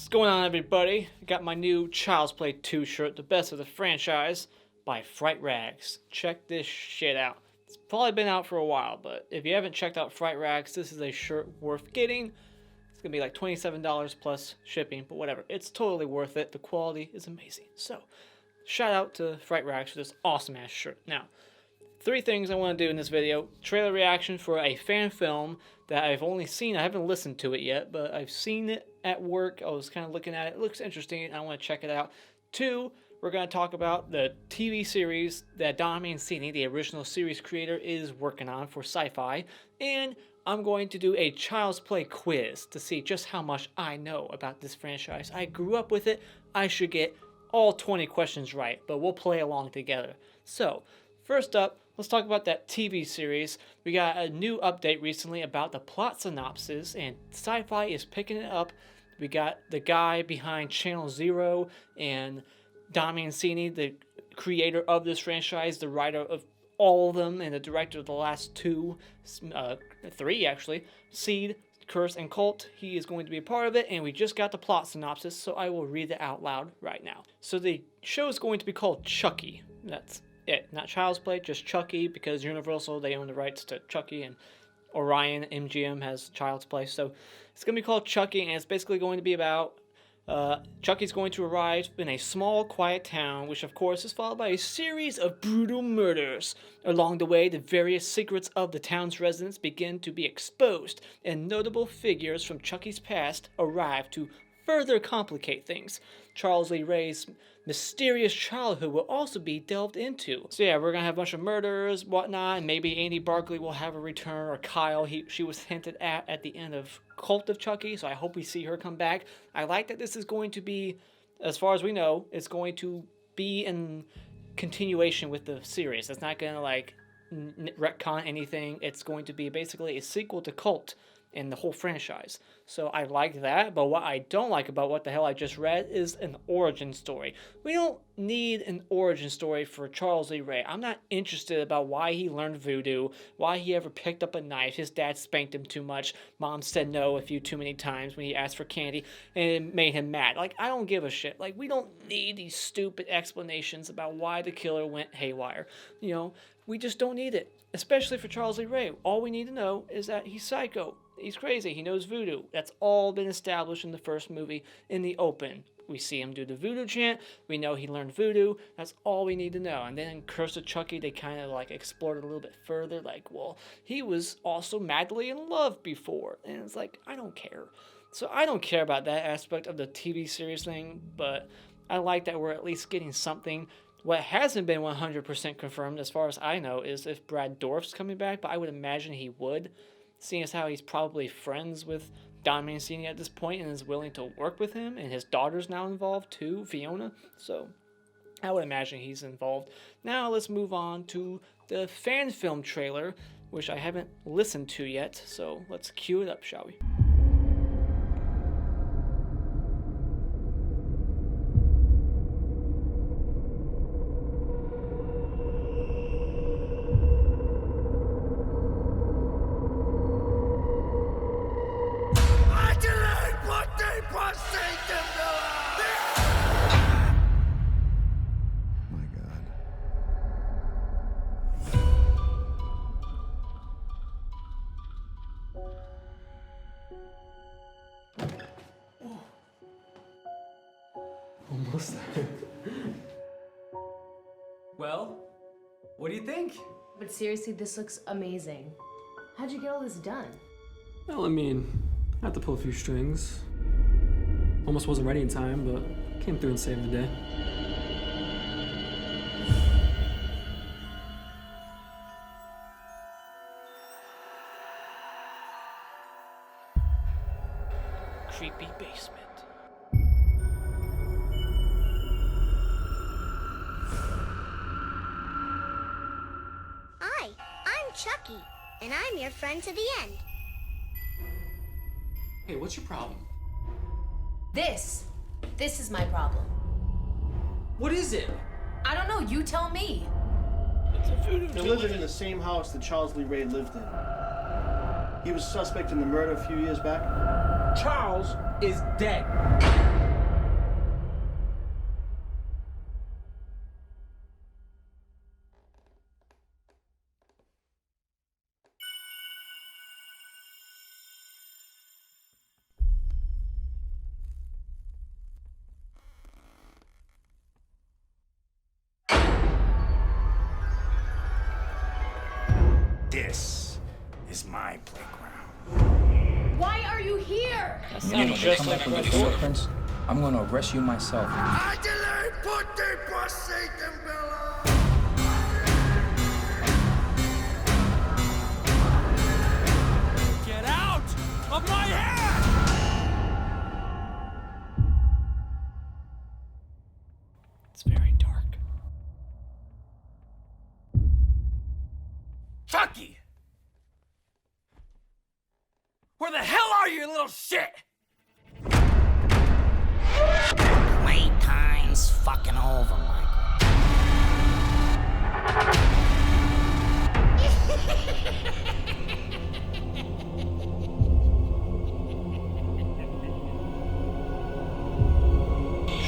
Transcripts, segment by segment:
What's going on, everybody? I got my new Child's Play 2 shirt, the best of the franchise, by Fright Rags. Check this shit out. It's probably been out for a while, but if you haven't checked out Fright Rags, this is a shirt worth getting. It's gonna be like $27 plus shipping, but whatever. It's totally worth it. The quality is amazing. So, shout out to Fright Rags for this awesome ass shirt. Now, 3 things I want to do in this video. Trailer reaction for a fan film that I've only seen. I haven't listened to it yet, but I've seen it at work. I was kind of looking at it. It looks interesting. I want to check it out. 2, we're going to talk about the TV series that Don Mancini, the original series creator, is working on for Syfy. And I'm going to do a Child's Play quiz to see just how much I know about this franchise. I grew up with it. I should get all 20 questions right, but we'll play along together. So, first up, let's talk about that TV series. We got a new update recently about the plot synopsis, and Syfy is picking it up. We got the guy behind Channel Zero and Don Mancini, the creator of this franchise, the writer of all of them, and the director of the last 3 actually, Seed, Curse, and Cult. He is going to be a part of it, and we just got the plot synopsis, so I will read it out loud right now. So the show is going to be called Chucky. That's it, not Child's Play, just Chucky, because Universal, they own the rights to Chucky, and Orion MGM has Child's Play. So it's going to be called Chucky, and it's basically going to be about Chucky's going to arrive in a small, quiet town, which of course is followed by a series of brutal murders. Along the way, the various secrets of the town's residents begin to be exposed, and notable figures from Chucky's past arrive to further complicate things. Charles Lee Ray's mysterious childhood will also be delved into. So yeah, we're gonna have a bunch of murders, whatnot, and maybe Andy Barclay will have a return, or Kyle. She was hinted at the end of Cult of Chucky, so I hope we see her come back. I like that this is going to be, as far as we know, it's going to be in continuation with the series. It's not gonna like retcon anything. It's going to be basically a sequel to Cult in the whole franchise. So I like that, but what I don't like about what the hell I just read is an origin story. We don't need an origin story for Charles Lee Ray. I'm not interested about why he learned voodoo, why he ever picked up a knife. His dad spanked him too much. Mom said no a few too many times when he asked for candy, and it made him mad. Like, I don't give a shit. Like, we don't need these stupid explanations about why the killer went haywire. You know, we just don't need it, especially for Charles Lee Ray. All we need to know is that he's psycho. He's crazy. He knows voodoo. That's all been established in the first movie in the open. We see him do the voodoo chant. We know he learned voodoo. That's all we need to know. And then in Curse of Chucky, they kind of like explored it a little bit further. Like, well, he was also madly in love before. And it's like, I don't care. So I don't care about that aspect of the TV series thing. But I like that we're at least getting something. What hasn't been 100% confirmed, as far as I know, is if Brad Dourif's coming back. But I would imagine he would, seeing as how he's probably friends with Don Mancini at this point and is willing to work with him, and his daughter's now involved too, Fiona. So I would imagine he's involved. Now let's move on to the fan film trailer, which I haven't listened to yet. So let's cue it up, shall we? Almost there. Well, what do you think? But seriously, this looks amazing. How'd you get all this done? Well, I mean, I had to pull a few strings. Almost wasn't ready in time, but came through and saved the day. Creepy basement. Hi, I'm Chucky, and I'm your friend to the end. Hey, what's your problem? This is my problem. What is it? I don't know, you tell me. They're living in the same house that Charles Lee Ray lived in. He was suspect in the murder a few years back. Charles is dead. Sounds If they just come like back with Red the Dwarf. fingerprints, I'm gonna arrest you myself. Get out of my head! It's very dark. Chucky! Where the hell are you, little shit? Playtime's fucking over, Michael.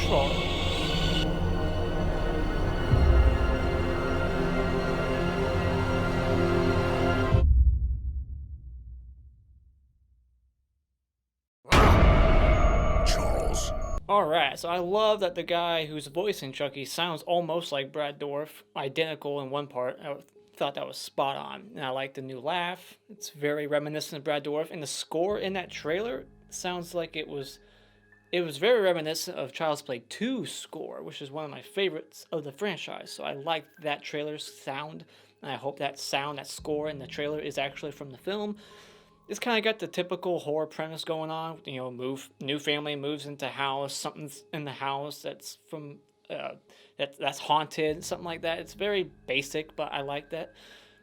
Troll. Charles. Alright, so I love that the guy who's voicing Chucky sounds almost like Brad Dourif, identical in one part. I thought that was spot on. And I like the new laugh. It's very reminiscent of Brad Dourif. And the score in that trailer sounds like it was very reminiscent of Child's Play 2's score, which is one of my favorites of the franchise. So I like that trailer's sound. And I hope that score in the trailer is actually from the film. It's kind of got the typical horror premise going on. You know, new family moves into house, something's in the house that's from that's haunted, something like that. It's very basic, but I like that.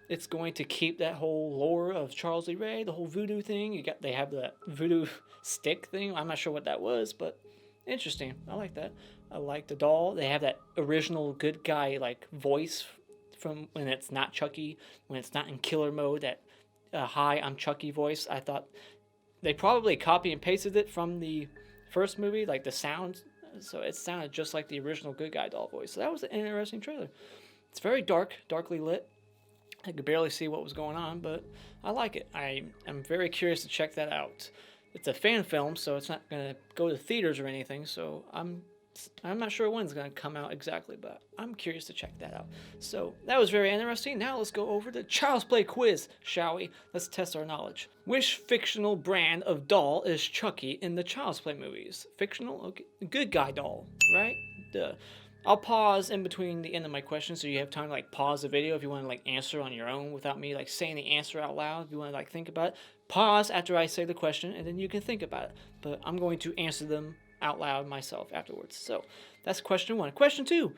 It's going to keep that whole lore of Charles Lee Ray, the whole voodoo thing. They have the voodoo stick thing. I'm not sure what that was, but interesting. I like that. I like the doll. They have that original good guy like voice from when it's not Chucky, when it's not in killer mode. That hi, I'm Chucky voice. I thought they probably copy and pasted it from the first movie, like the sound. So it sounded just like the original good guy doll voice. So that was an interesting trailer. It's very darkly lit. I could barely see what was going on, but I like it. I'm very curious to check that out. It's a fan film, so it's not going to go to theaters or anything, so I'm not sure when it's going to come out exactly, but I'm curious to check that out. So that was very interesting. Now let's go over the Child's Play quiz, shall we? Let's test our knowledge. Which fictional brand of doll is Chucky in the Child's Play movies? Fictional? Okay. Good guy doll, right? Duh. I'll pause in between the end of my question so you have time to like pause the video if you want to like answer on your own without me like saying the answer out loud. If you want to like think about it, pause after I say the question and then you can think about it. But I'm going to answer them out loud myself afterwards. So that's question 1. Question 2.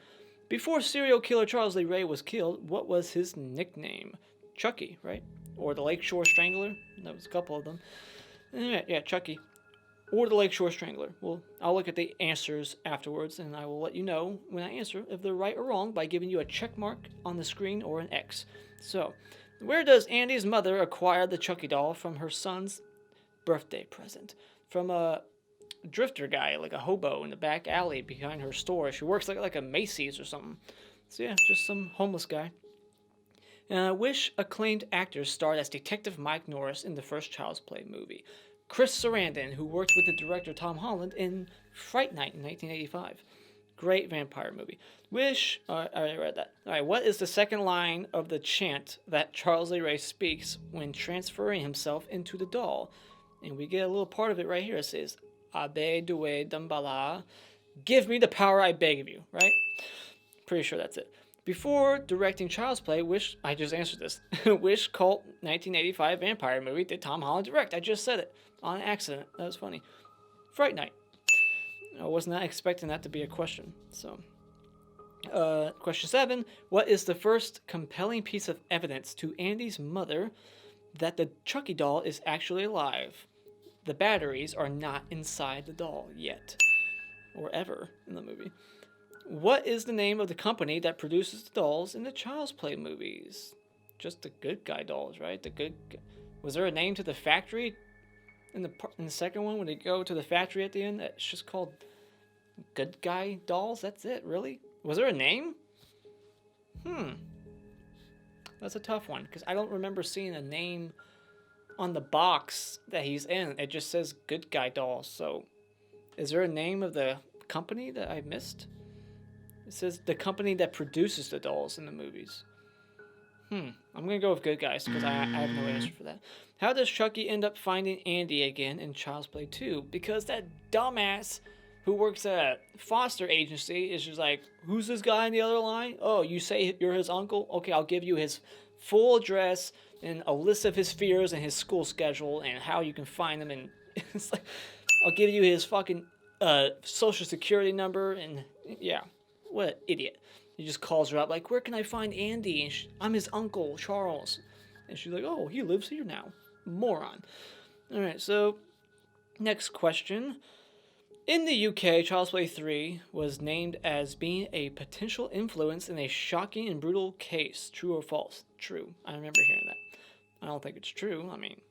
Before serial killer Charles Lee Ray was killed, what was his nickname? Chucky, right? Or the Lakeshore Strangler? That was a couple of them. Yeah, Chucky. Or the Lakeshore Strangler. Well, I'll look at the answers afterwards, and I will let you know when I answer if they're right or wrong by giving you a check mark on the screen or an X. So, where does Andy's mother acquire the Chucky doll from her son's birthday present? From a drifter guy, like a hobo in the back alley behind her store. She works like a Macy's or something. So yeah, just some homeless guy. Which acclaimed actors starred as Detective Mike Norris in the first Child's Play movie? Chris Sarandon, who worked with the director Tom Holland in Fright Night in 1985. Great vampire movie. I already read that. Alright, what is the second line of the chant that Charles Lee Ray speaks when transferring himself into the doll? And we get a little part of it right here. It says, Abe Due Dumbala, give me the power I beg of you, right? Pretty sure that's it. Before directing Child's Play, I just answered this. Which cult 1985 vampire movie did Tom Holland direct? I just said it on accident. That was funny. Fright Night. I was not expecting that to be a question. So, question 7. What is the first compelling piece of evidence to Andy's mother that the Chucky doll is actually alive? The batteries are not inside the doll yet. Or ever in the movie. What is the name of the company that produces the dolls in the Child's Play movies? Just the good guy dolls, right? Was there a name to the factory in the second one when they go to the factory at the end? That's just called Good Guy Dolls? That's it, really? Was there a name? That's a tough one because I don't remember seeing a name on the box that he's in. It just says Good Guy Dolls. So, is there a name of the company that I missed? It says the company that produces the dolls in the movies. I'm gonna go with good guys because I have no answer for that. How does Chucky end up finding Andy again in Child's Play 2? Because that dumbass who works at a foster agency is just like, who's this guy in the other line? Oh, you say you're his uncle? Okay, I'll give you his full address and a list of his fears and his school schedule and how you can find them. And it's like, I'll give you his fucking social security number. And yeah, what an idiot. He just calls her up like, where can I find Andy? And I'm his uncle, Charles. And she's like, oh, he lives here now. Moron. All right, so next question. In the UK, Child's Play 3 was named as being a potential influence in a shocking and brutal case. True or false? True. I remember hearing that. I don't think it's true. I mean,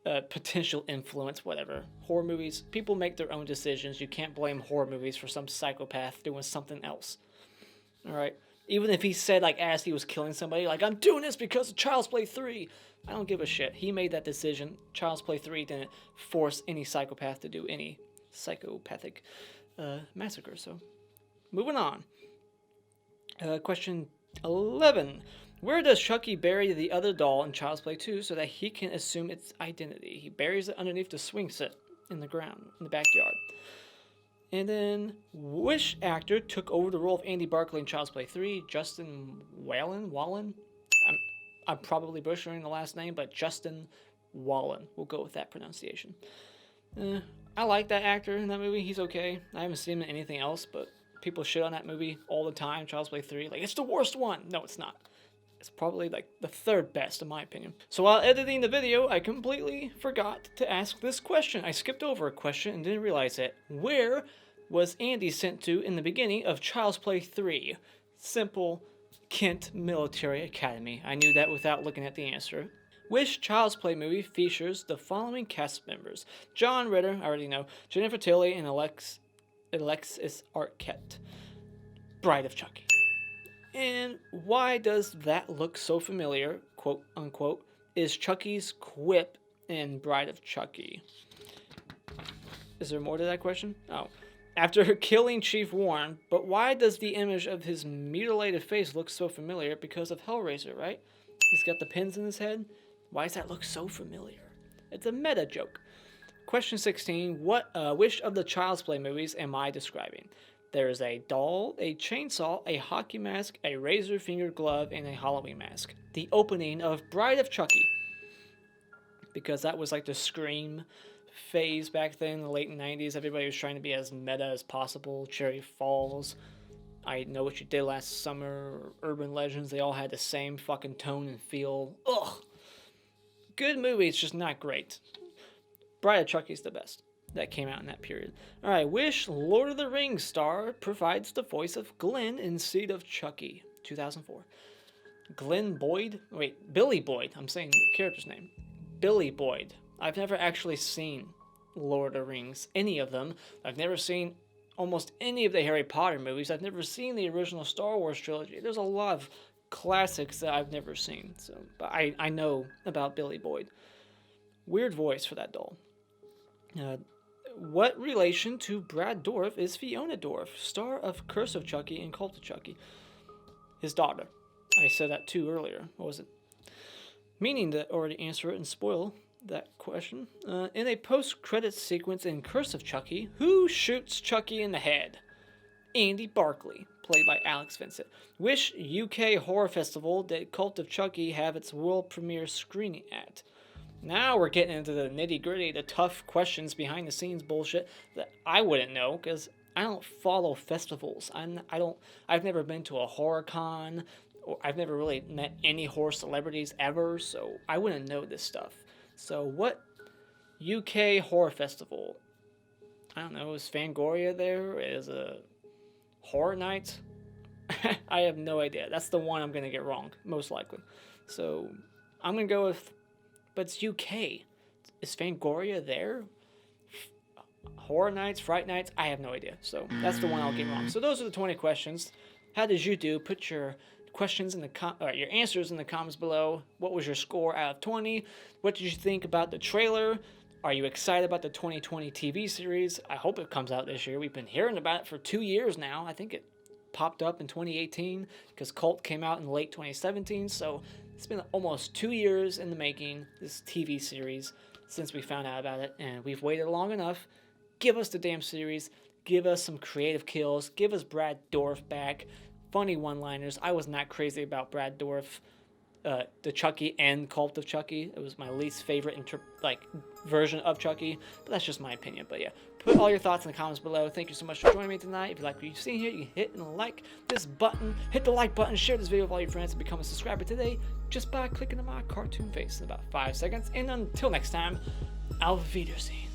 potential influence, whatever. Horror movies, people make their own decisions. You can't blame horror movies for some psychopath doing something else. All right? Even if he said, like, as he was killing somebody, like, I'm doing this because of Child's Play 3. I don't give a shit. He made that decision. Child's Play 3 didn't force any psychopath to do any psychopathic massacre. So, moving on. Question 11. Where does Chucky bury the other doll in Child's Play 2 so that he can assume its identity? He buries it underneath the swing set in the ground, in the backyard. And then, which actor took over the role of Andy Barclay in Child's Play 3? Justin Whalin? I'm probably butchering the last name, but Justin Whalin. We'll go with that pronunciation. I like that actor in that movie. He's okay. I haven't seen him in anything else, but people shit on that movie all the time, Child's Play 3. Like, it's the worst one. No, it's not. It's probably, like, the third best, in my opinion. So while editing the video, I completely forgot to ask this question. I skipped over a question and didn't realize it. Where was Andy sent to in the beginning of Child's Play 3? Simple, Kent Military Academy. I knew that without looking at the answer. Which Child's Play movie features the following cast members? John Ritter, I already know, Jennifer Tilly, and Alexis Arquette. Bride of Chucky. And why does that look so familiar, quote unquote, is Chucky's quip in Bride of Chucky? Is there more to that question? Oh. After killing Chief Warren, but why does the image of his mutilated face look so familiar? Because of Hellraiser, right? He's got the pins in his head. Why does that look so familiar? It's a meta joke. Question 16. Which of the Child's Play movies am I describing? There is a doll, a chainsaw, a hockey mask, a razor-fingered glove, and a Halloween mask. The opening of Bride of Chucky. Because that was like the Scream phase back then in the late 90s. Everybody was trying to be as meta as possible. Cherry Falls, I Know What You Did Last Summer, Urban Legends, they all had the same fucking tone and feel. Ugh. Good movie, it's just not great. Bride of Chucky's the best. That came out in that period. Alright, which Lord of the Rings star provides the voice of Glenn in Seed of Chucky? 2004. Billy Boyd. I'm saying the character's name. Billy Boyd. I've never actually seen Lord of the Rings, any of them. I've never seen almost any of the Harry Potter movies. I've never seen the original Star Wars trilogy. There's a lot of classics that I've never seen. But I know about Billy Boyd. Weird voice for that doll. What relation to Brad Dourif is Fiona Dourif, star of Curse of Chucky and Cult of Chucky? His daughter. I said that too earlier. What was it? Meaning to already answer it and spoil that question. In a post-credits sequence in Curse of Chucky, who shoots Chucky in the head? Andy Barclay, played by Alex Vincent. Which UK horror festival did Cult of Chucky have its world premiere screening at? Now we're getting into the nitty-gritty, the tough questions behind the scenes bullshit that I wouldn't know because I don't follow festivals. I've never been to a horror con, or I've never really met any horror celebrities ever, so I wouldn't know this stuff. So what UK horror festival? I don't know, is Fangoria there? Is a Horror Night? I have no idea. That's the one I'm going to get wrong, most likely. So I'm going to go with, but it's UK. Is Fangoria there? Horror Nights, Fright Nights? I have no idea. So that's the one I'll get wrong. So those are the 20 questions. How did you do? Put your questions in the your answers in the comments below. What was your score out of 20? What did you think about the trailer? Are you excited about the 2020 TV series? I hope it comes out this year. We've been hearing about it for 2 years now. I think it popped up in 2018 because Cult came out in late 2017. So it's been almost 2 years in the making, this TV series, since we found out about it. And we've waited long enough. Give us the damn series. Give us some creative kills. Give us Brad Dourif back. Funny one-liners. I was not crazy about Brad Dourif, the Chucky and Cult of Chucky. It was my least favorite version of Chucky, but that's just my opinion. But yeah, put all your thoughts in the comments below. Thank you so much for joining me tonight. If you like what you've seen here, you can hit and like this button. Hit the like button, share this video with all your friends, and become a subscriber today just by clicking on my cartoon face in about 5 seconds. And until next time, auf Wiedersehen.